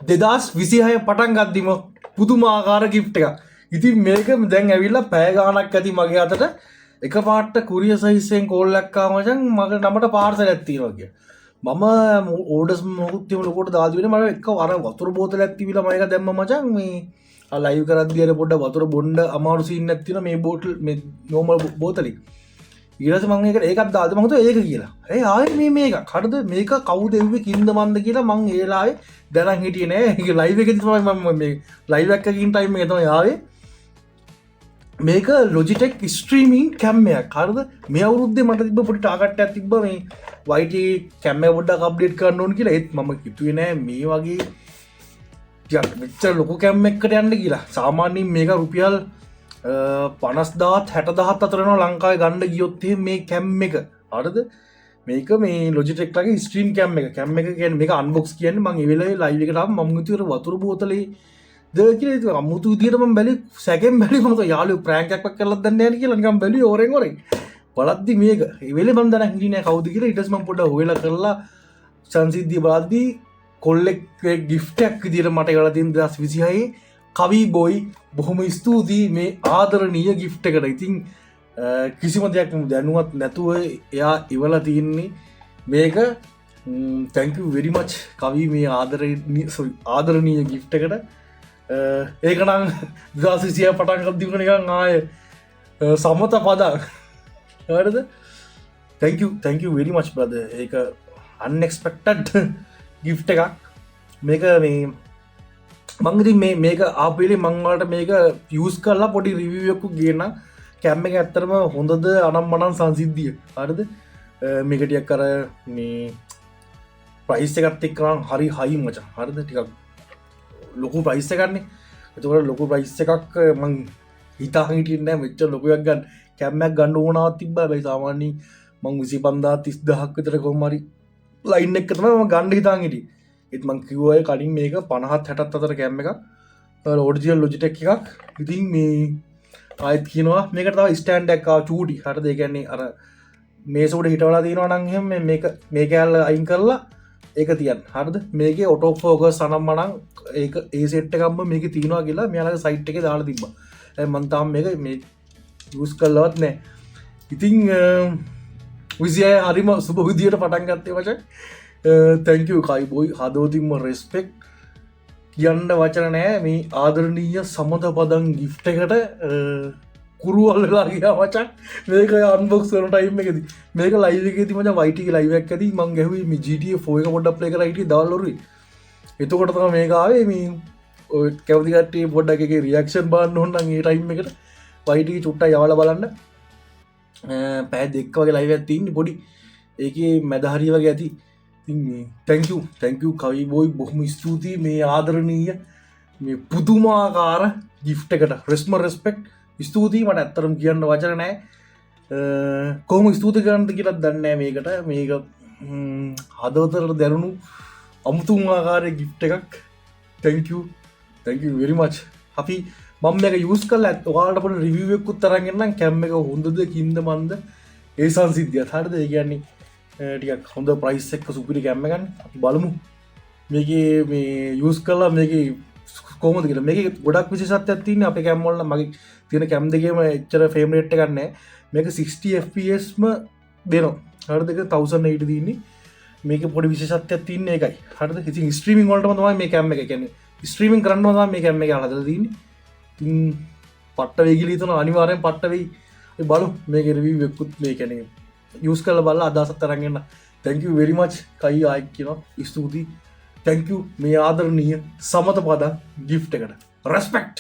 2026 පටන් ගද්දිම පුදුමාකාර ගිෆ්ට් එකක්. ඉතින් මේක දැන් ඇවිල්ලා පැය ගාණක් ඇති මගේ අතට. එකපාරට කුරියර් සර්විස් එකෙන් කෝල් එකක් ආව මචං මගේ නමට පාර්සල් එකක් තියෙනවා කියලා. මම ඕඩර්ස් මොකුත් තියම ලොකොට දාලා තිබුණේ මම එක අර වතුර බෝතලයක් තිබිලා මම ඒක දැම්ම මචං මේ ලයිව් කරද්දී අර පොඩ්ඩක් වතුර බොන්න අමාරු සීන් එකක් තියෙනවා මේ බෝටල් මේ නෝමල් බෝතලේ. ඊට පස්සේ මම ඒකත් දාලා මම හිතුවා ඒක කියලා. ආයේ මේක හරිද මේක කවුද එව්වේ කින්ද මන්ද කියලා මං ඒ වෙලාවේ දැනන් හිටියේ නෑ. ඒක ලයිව් එකේදී තමයි මම මේ ලයිව් එකකින් ටයිම් එක තමයි ආවේ. මේක Logitech ස්ට්‍රීමින් කැම් එකක්. හරිද? මේ අවුරුද්දේ මට තිබ්බ පොඩි ටාගට් එකක් තිබ්බා මේ YT කැම් එක පොඩ්ඩක් අප්ඩේට් කරන්න ඕන කියලා. ඒත් මම හිතුවේ නෑ මේ වගේ ටිකක් මෙච්චර ලොකු කැම් එකකට යන්න කියලා. සාමාන්‍යයෙන් මේක රුපියල් 50,000 60,000 අතර යනවා ලංකාවේ ගන්න ගියොත් මේ කැම් එක. හරිද? මේක මේ Logitech ලගේ ස්ට්‍රීම් කැම් එක. කැම් එක කියන්නේ මේක අන්බොක්ස් කියන්නේ මම ඒ වෙලාවේ ලයිව් එකට ආවම මම හිතුවේ වතුර බෝතලේ ද අමුතු විදියට මම බැලි සැකෙන් බැලි මම යාළුවෝ ප්‍රෑන්ක් එකක් කරලා දන්නේ නැහැ කියලා නිකන් බැලි ඕරෙන් ඕරෙන් බලද්දි මේක ඒ වෙලේ මම දැනන් හිටියේ නෑ කවුද කියලා. ඊට පස්සේ මම පොඩ්ඩක් හොයලා කරලා සංසිද්ධිය බලද්දි කොල්ලෙක් ගිෆ්ට් එකක් විදියට මට ඒවලා තියෙන 2026 කවි බොයි බොහොම ස්තුතියි මේ ආදරණීය ගිෆ්ට් එකට. ඉතින් කිසිම දෙයක් දැනුවත් නැතුව එයා ඉවලා තියන්නේ මේක. thank you very much කවි මේ ආදරණීය ගිෆ්ට් එකට. ඒක නම් 2026 පටන් ගද්දි නිකන් ආයේ සමත පදක්. හරිද? thank you very much brother. ඒක unexpected gift එකක්. මේක මේ මං ඉතින් මේක ආපු වෙලේ මං වලට මේක යූස් කරලා පොඩි රිවිව් එකක් ගේන්න. කැම් එක ඇත්තටම හොඳද අනම්මනම් සංසිද්ධිය. හරිද? මේක ටිකක් අර මේ ප්‍රයිස් එකත් එක්ක නම් හරි හයි මචං. හරිද? ටිකක් ලොකු ප්‍රයිස් එකක්නේ. එතකොට ලොකු ප්‍රයිස් එකක් මං හිතාගෙන හිටියේ නෑ මෙච්චර ලොකු එකක් ගන්න. කැම් එකක් ගන්න ඕනාවක් තිබ්බා. හැබැයි සාමාන්‍යයෙන් මං 25000 30000ක් විතර කොහොම හරි ලයින් එක තමයි මම ගන්න හිතාගෙන හිටියේ. ඒත් මං කිව්වා ඒ කලින් මේක 50 60ත් අතර කැම් එකක්. ඔරිජිනල් Logitech එකක්. ඉතින් මේ ආයෙත් කියනවා මේකට තව ස්ටෑන්ඩ් එකක් ආව චූටි. හරිද? ඒ කියන්නේ අර මේස උඩ හිටවලා තියෙනවා නම් එහෙම මේ කෑල්ල අයින් කරලා ඒක තියන්න. හරිද? මේකේ ඔටෝ ෆෝකස් අනම්මනම් ඒක ඒ සෙට් එකක්ම මේකේ තියෙනවා කියලා මෙයාලගේ සයිට් එකේ දාලා තිබ්බා. දැන් මම තාම මේක මේ යූස් කරලවත් නැහැ. ඉතින් 26 හරිම සුබ විදියට පටන් ගත්තේ මචං. thank you කයි බොයි හදවතින්ම respect කියන්න වචන නැහැ. මේ ආදරණීය සමත පදන් gift එකට කුරුවල් වෙලා ගියා මචං. මේක අන්බොක්ස් කරන ටයිම් එකේදී මේක ලයිව් එකේදී මචං YT ගේ ලයිව් එකක් ඇදී මං ගැහුවේ මේ GTA 4 එක පොඩ්ඩක් ප්ලේ කරලා හිටියේ දවල් වරුවේ. එතකොට තමයි මේක ආවේ. මේ ඔය කැවුදි කට්ටිය පොඩ්ඩක් එකේ රියැක්ෂන් බලන්න ඕන නම් ඒ ටයිම් එකට YT ගේ චුට්ටක් යවලා බලන්න. පැය දෙකක් වගේ ලයිව් එකක් තියෙන්නේ පොඩි. ඒකේ මැද හරිය වගේ ඇති. ඉතින් thank you කවි බොයි බොහොම ස්තුතියි මේ ආදරණීය මේ පුදුමාකාර gift එකට. respect ස්තුතියි. මට ඇත්තටම කියන්න වචන නැහැ. කොහොම ස්තුති කරන්නද කියලාත් දන්නේ නැහැ මේකට. මේක හදවතට දැනුණු අමුතුම ආකාරයේ gift එකක්. thank you very much. අපි මම මේක යූස් කරලා ඔයාලට පොඩි රිවිව් එකකුත් අරන් එන්නම්. කැම් එක හොඳද කින්ද මන්ද ඒ සංසිද්ධියත්. හරිද? ඒ කියන්නේ ටිකක් හොඳ ප්‍රයිස් එක සුපිරි කැම් එකක්. අපි බලමු මේකේ මේ යූස් කරලා මේකේ කොහොමද කියලා. මේකේ ගොඩක් විශේෂත්වයක් තියෙනවා අපේ කැම් වල. මගේ තියෙන කැම් දෙකේම එච්චර ෆ්‍රේම් රේට් එකක් නැහැ. මේක 60 fps ම දෙනවා. හරිද? ඒක 1080 තියෙන්නේ. මේකේ පොඩි විශේෂත්වයක් තියෙන්නේ ඒකයි. හරිද? ඉතින් ස්ට්‍රීමින් වලටම තමයි මේ කැම් එක. කියන්නේ ස්ට්‍රීමින් කරනවා තමයි මේ කැම් එක හදලා තියෙන්නේ. ඉතින් පට්ට වෙයි කියලා හිතන අනිවාර්යෙන් පට්ට වෙයි. ඒ බලමු මේකේ රිවිව් එකකුත් මේ කියන්නේ යූස් කරලා බලලා අදහසක් තරන් එන්න. thank you very much කයි ආයි කියනවා. ස්තුතියි. thank you මේ ආදරණීය සමත පද gift එකට. respect